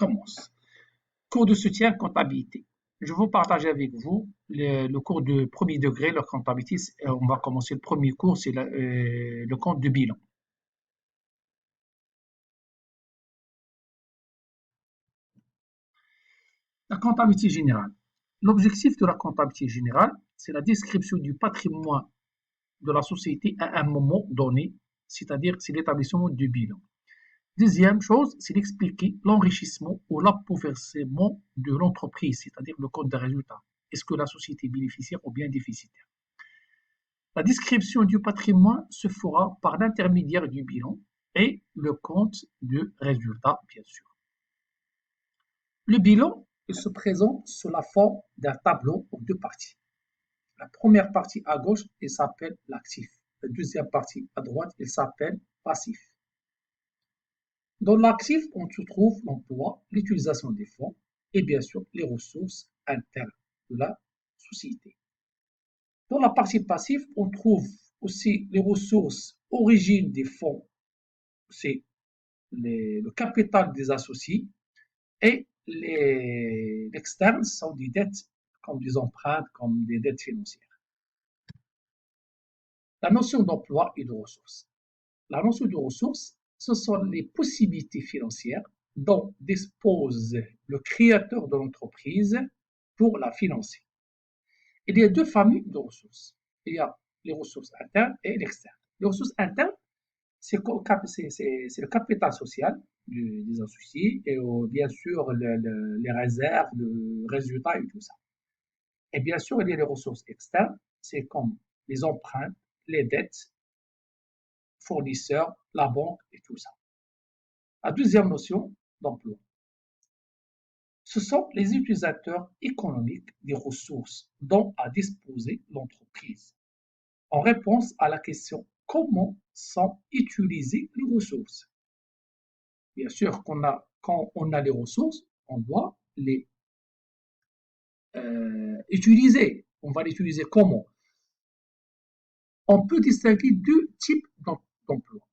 Commence. Cours de soutien comptabilité. Je vais partager avec vous le cours de premier degré, la comptabilité. On va commencer le premier cours, c'est le compte de bilan. La comptabilité générale. L'objectif de la comptabilité générale, c'est la description du patrimoine de la société à un moment donné, c'est-à-dire c'est l'établissement du bilan. Deuxième chose, c'est d'expliquer l'enrichissement ou l'appauvrissement de l'entreprise, c'est-à-dire le compte des résultats. Est-ce que la société est bénéficiaire ou bien déficitaire? La description du patrimoine se fera par l'intermédiaire du bilan et le compte de résultat, bien sûr. Le bilan il se présente sous la forme d'un tableau en deux parties. La première partie à gauche, il s'appelle l'actif. La deuxième partie à droite, il s'appelle passif. Dans l'actif, on se trouve l'emploi, l'utilisation des fonds et bien sûr les ressources internes de la société. Dans la partie passive, on trouve aussi les ressources origines des fonds, c'est le capital des associés et l'externe sont des dettes comme des empruntes, comme des dettes financières. La notion d'emploi et de ressources. La notion de ressources, ce sont les possibilités financières dont dispose le créateur de l'entreprise pour la financer. Il y a deux familles de ressources. Il y a les ressources internes et l'externe. Les ressources internes, c'est le capital social des associés et bien sûr les réserves, le résultat et tout ça. Et bien sûr, il y a les ressources externes, c'est comme les emprunts, les dettes, fournisseurs, la banque et tout ça. La deuxième notion d'emploi. Ce sont les utilisateurs économiques des ressources dont a disposé l'entreprise. En réponse à la question comment sont utilisées les ressources. Bien sûr, quand on a les ressources, on doit les utiliser. On va les utiliser comment? On peut distinguer deux types d'emplois.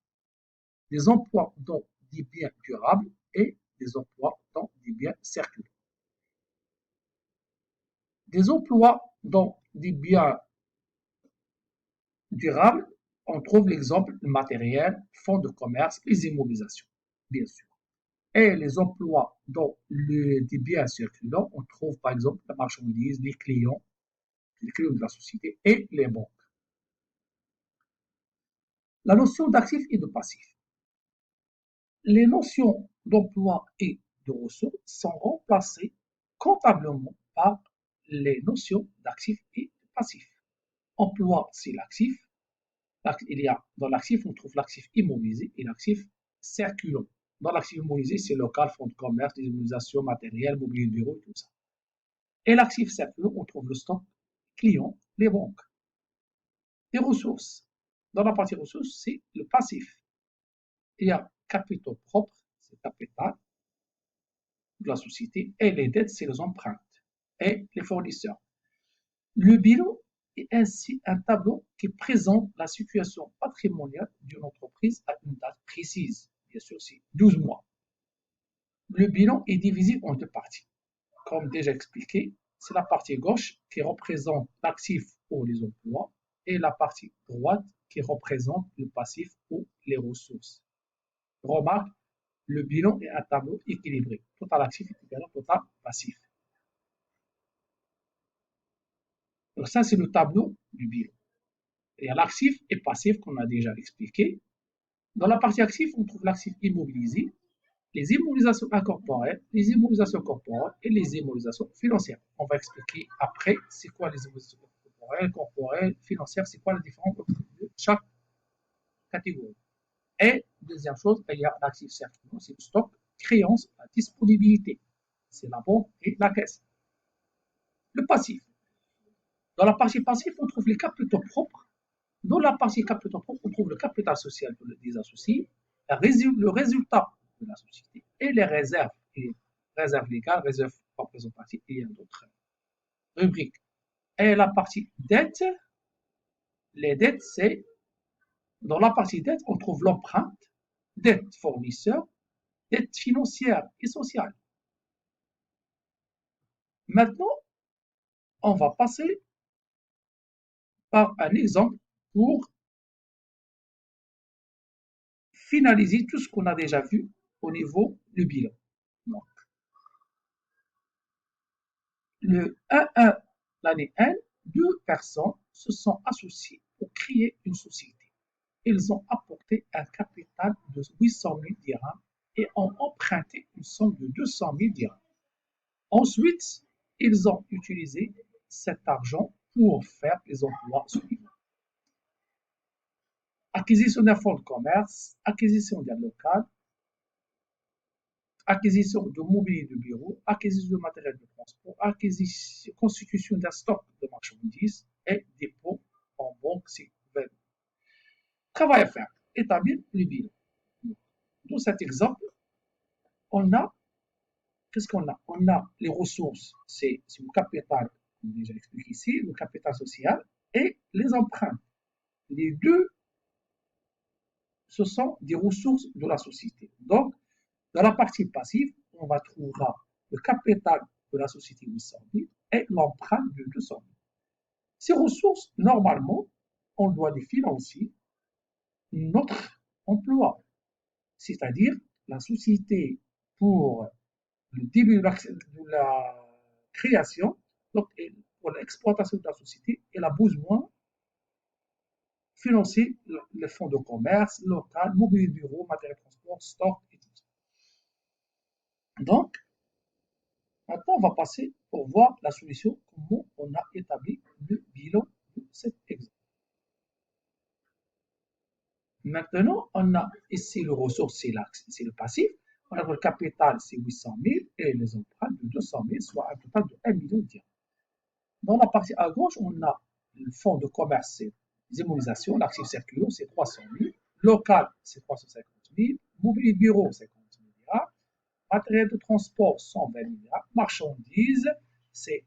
Des emplois dans des biens durables et des emplois dans des biens circulants. Des emplois dans des biens durables, on trouve l'exemple matériel, fonds de commerce, les immobilisations, bien sûr. Et les emplois dans des biens circulants, on trouve par exemple la marchandise, les clients de la société et les banques. La notion d'actif et de passif. Les notions d'emploi et de ressources sont remplacées comptablement par les notions d'actif et de passif. Emploi, c'est l'actif. Dans l'actif, on trouve l'actif immobilisé et l'actif circulant. Dans l'actif immobilisé, c'est local, fonds de commerce, des immobilisations matérielles, mobilier de bureau, tout ça. Et l'actif circulant, on trouve le stock, client, les banques. Les ressources. Dans la partie ressources, c'est le passif. Il y a capitaux propres, c'est le capital de la société, et les dettes, c'est les empruntes et les fournisseurs. Le bilan est ainsi un tableau qui présente la situation patrimoniale d'une entreprise à une date précise. Bien sûr, c'est 12 mois. Le bilan est divisé en deux parties. Comme déjà expliqué, c'est la partie gauche qui représente l'actif ou les emplois et la partie droite qui représente le passif ou les ressources. Remarque, le bilan est un tableau équilibré. Total actif est égal à total passif. Donc ça, c'est le tableau du bilan. Il y a l'actif et passif qu'on a déjà expliqué. Dans la partie active, on trouve l'actif immobilisé, les immobilisations incorporelles, les immobilisations corporelles et les immobilisations financières. On va expliquer après c'est quoi les immobilisations corporelles, financières, c'est quoi la différence entre chaque catégorie. Et deuxième chose, il y a l'actif circulant, c'est le stock, créance, la disponibilité. C'est la banque et la caisse. Le passif. Dans la partie passive, on trouve les capitaux propres. Dans la partie capital propre, on trouve le capital social des associés, le résultat de la société et les réserves légales, réserves représentatives et d'autres rubriques. Et la partie dette, les dettes, c'est dans la partie dette, on trouve l'empreinte, dette fournisseur, dette financière et sociale. Maintenant, on va passer par un exemple pour finaliser tout ce qu'on a déjà vu au niveau du bilan. Donc, le 1-1, l'année 1, deux personnes se sont associées pour créer une société. Ils ont apporté un capital de 800 000 dirhams et ont emprunté une somme de 200 000 dirhams. Ensuite, ils ont utilisé cet argent pour faire les emplois suivants. Acquisition d'un fonds de commerce, acquisition d'un local, acquisition de mobilier de bureau, acquisition de matériel de transport, acquisition, constitution d'un stock de marchandises et dépôt en banque si travail à faire, établir le bilan. Dans cet exemple, on a, qu'est-ce qu'on a? On a les ressources, c'est le capital, comme déjà expliqué ici, le capital social et les emprunts. Les deux, ce sont des ressources de la société. Donc, dans la partie passive, on va trouver le capital de la société 800 000 et l'emprunt de 200 000. Ces ressources, normalement, on doit les financer notre emploi, c'est-à-dire la société pour le début de la création, donc pour l'exploitation de la société, elle a besoin de financer les fonds de commerce, local, mobilier de bureau, matériel de transport, stock et tout ça. Donc, maintenant, on va passer pour voir la solution, comment on a établi le bilan de cet exemple. Maintenant, on a ici le ressource, c'est le passif. On a le capital, c'est 800 000 et les emprunts de 200 000, soit un total de 1 million de dirhams. Dans la partie à gauche, on a le fonds de commerce, c'est les immunisations, l'actif circulant, c'est 300 000, local, c'est 350 000, mobilier de bureau, 50 000 dirhams, matériel de transport, 120 000 dirhams, marchandises, c'est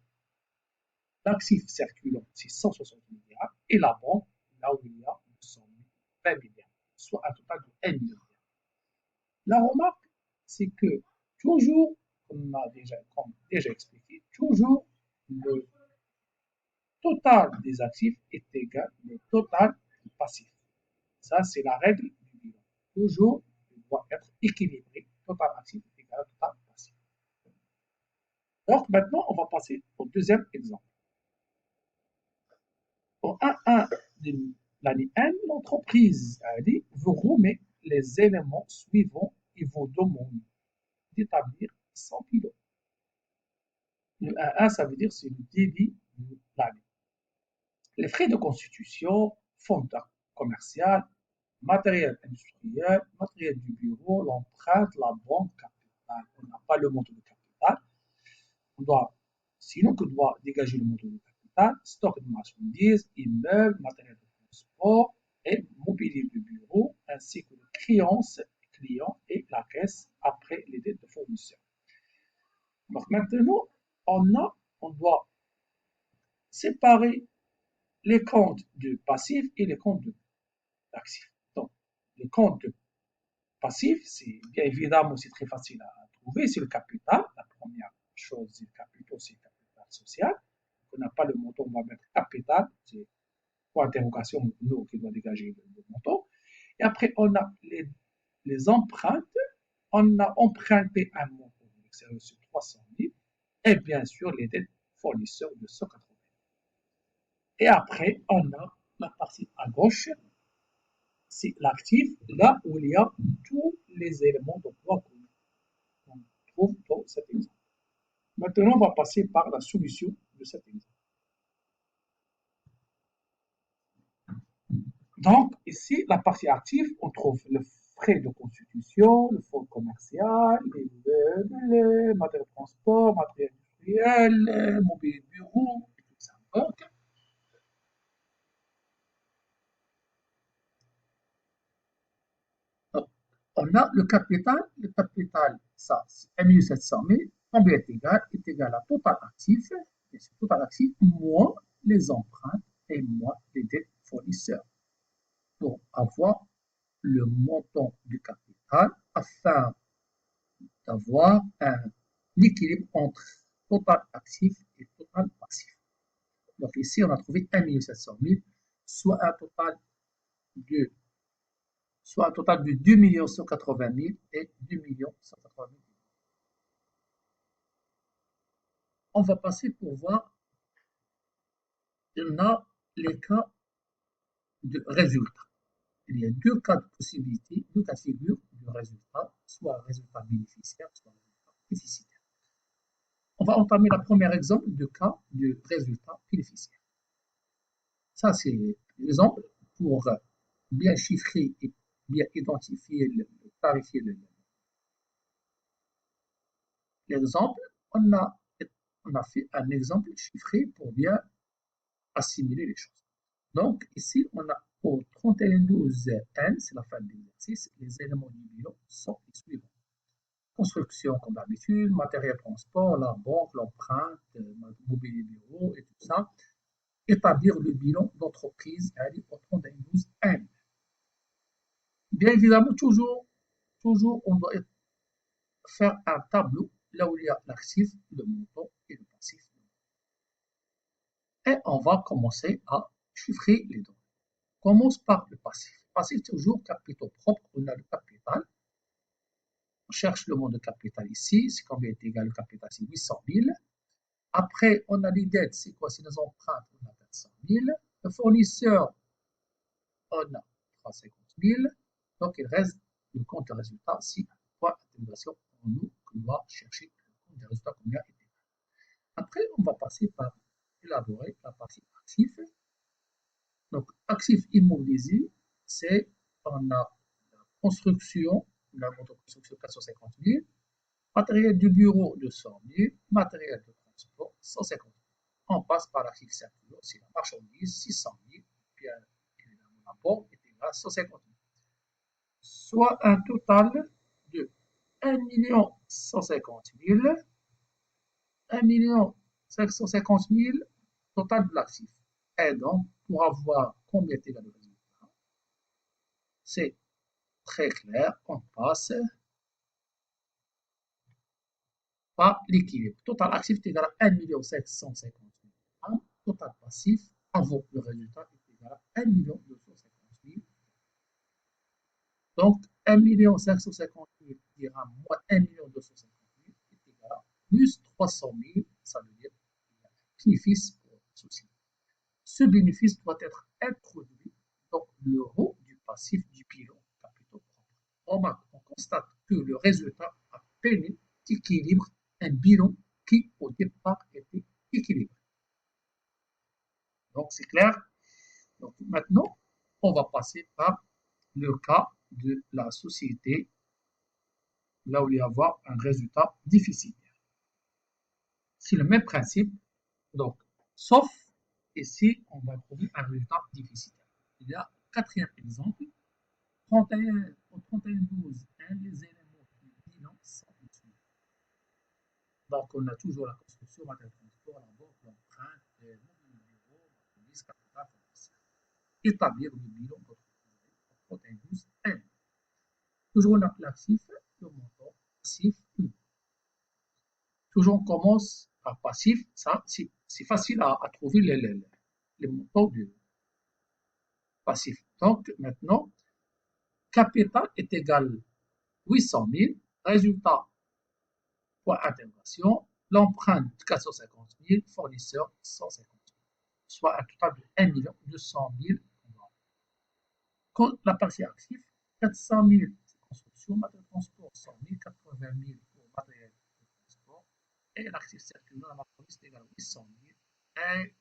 l'actif circulant, c'est 160 000 dirhams, et la banque, là où il y a 200 000, 20 000 dirhams, soit un total de 1 million. La remarque, c'est que toujours, comme déjà expliqué, toujours le total des actifs est égal au total du passif. Ça, c'est la règle du bilan. Toujours, il doit être équilibré. Total actif égal à total passif. Donc, maintenant, on va passer au deuxième exemple. Au 1-1 de l'année 1, l'entreprise a dit vous remet les éléments suivants et vous demande d'établir son bilan. Le 1-1, ça veut dire c'est le débit de l'année. Les frais de constitution, fonds commercial, matériel industriel, matériel du bureau, l'empreinte, la banque, capital. On n'a pas le montant de capital. On doit, sinon, on doit dégager le montant de capital, stock de marchandises, immeubles, matériel de transport et mobilier de bureau, ainsi que les créances clients et la caisse après les dettes de fournisseurs. Donc maintenant, on doit séparer les comptes de passifs et les comptes d'actifs. Donc, les comptes passifs, c'est bien évidemment, c'est très facile à trouver, c'est le capital. La première chose, c'est le capital, c'est le capital social. On n'a pas le montant, on va mettre capital, c'est pour interrogation, nous qui doit dégager le montant. Et après, on a les empreintes. On a emprunté un montant de l'extérieur sur 300 000 et bien sûr les dettes fournisseurs de 180 000. Et après, on a la partie à gauche, c'est l'actif, là où il y a tous les éléments d'emploi qu'on trouve dans cet exemple. Maintenant, on va passer par la solution de cet exemple. Donc, ici, la partie active, on trouve le frais de constitution, le fonds commercial, les matériels de transport, matériel industriel, mobilier de bureau, et tout ça. Donc, on a le capital, ça, c'est 1 700 000, combien est égal à total actif, et c'est total actif moins les emprunts et moins les dettes fournisseurs, pour avoir le montant du capital afin d'avoir un équilibre entre total actif et total passif. Donc ici, on a trouvé 1 700 000, soit un total de 2 180 000 et 2 180 000. On va passer pour voir les cas de résultat. Il y a deux cas de possibilité, deux cas de figure du résultat, soit un résultat bénéficiaire, soit un résultat déficitaire. On va entamer le premier exemple de cas de résultat bénéficiaire. Ça, c'est l'exemple pour bien chiffrer et bien identifier, clarifier l'exemple. On a fait un exemple chiffré pour bien assimiler les choses. Donc, ici, on a au 31-12-N, c'est la fin de l'exercice, les éléments du bilan sont les suivants. Construction, comme d'habitude, matériel transport, la banque, l'empreinte, mobilier bureau et tout ça. Établir le bilan d'entreprise au 31-12-N. Bien évidemment, toujours, on doit faire un tableau là où il y a l'actif, le montant et le passif. Et on va commencer à chiffrer les données. On commence par le passif. Passif, toujours capitaux propres, on a le capital. On cherche le montant de capital ici, c'est combien est égal le capital, c'est 800 000. Après, on a les dettes, c'est quoi? C'est les empreintes, on a 400 000. Le fournisseur, on a 350 000. Donc, il reste le compte de résultat, si point d'interrogation, on nous doit chercher le compte de résultat combien est égal. Après, on va passer par élaborer la partie actif. Donc, actif immobilisé, c'est on a la construction, la construction 450 000, matériel du bureau 200 000, matériel de transport 150 000. On passe par l'actif circulaire, c'est la marchandise 600 000, bien évidemment la banque est égale à 150 000. Soit un total de 1 150 000, 1 550 000 total de l'actif. Et donc, pour avoir combien est égal le résultat, c'est très clair, on passe par l'équilibre. Total actif est égal à 1 750 000. Total passif, avant le résultat, est égal à 1 250 000. Donc, 1 550 000 ira moins 1 250 000 est égal à plus 300 000, ça veut dire qu'il y a un bénéfice pour la société. Ce bénéfice doit être introduit dans l'euro du passif du bilan capitaux propres. On constate que le résultat a permis d'équilibrer un bilan qui au départ était équilibré. Donc c'est clair. Donc maintenant, on va passer par le cas de la société, là où il y a avoir un résultat déficitaire. C'est le même principe, donc sauf ici, on va trouver un résultat déficitaire. Il y a quatrième exemple, 31, au 31-12, les éléments du bilan sont les suivants. Donc, on a toujours la construction, matériel transport, la banque, l'empreinte, le bureau, marchandise, capital, fournisseur. Établir le bilan de votre 31-12 N. Toujours on a l'actif, le montant, passif, toujours on commence par passif, ça c'est facile à trouver les montants du passif. Donc maintenant, capital est égal à 800 000, résultat, point intégration, l'empreinte 450 000, fournisseur 150 000, soit un total de 1 200 000. Quand la partie active, 400 000 construction, matériel de transport, 100 000, 80 000 pour matériel de transport, et l'actif circulant, la marchandise est égal à 800 000 et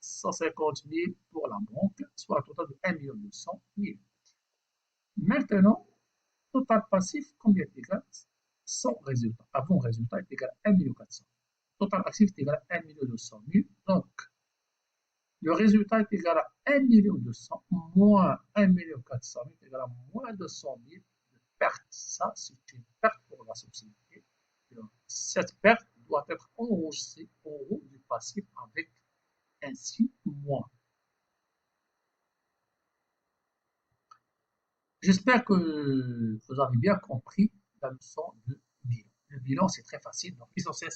150 000 pour la banque, soit un total de 1 200 000. Maintenant, total passif, combien est égal? Son résultat. Avant résultat est égal à 1 400 000. Total actif est égal à 1 200 000. Donc, le résultat est égal à 1 200 000 moins 1 400 000 est égal à moins 200 000 de perte. Ça, c'est une perte pour la société. Cette perte doit être enregistrée en haut du passif avec ainsi moins. J'espère que vous avez bien compris la leçon de bilan. Le bilan, c'est très facile. Donc, l'essentiel,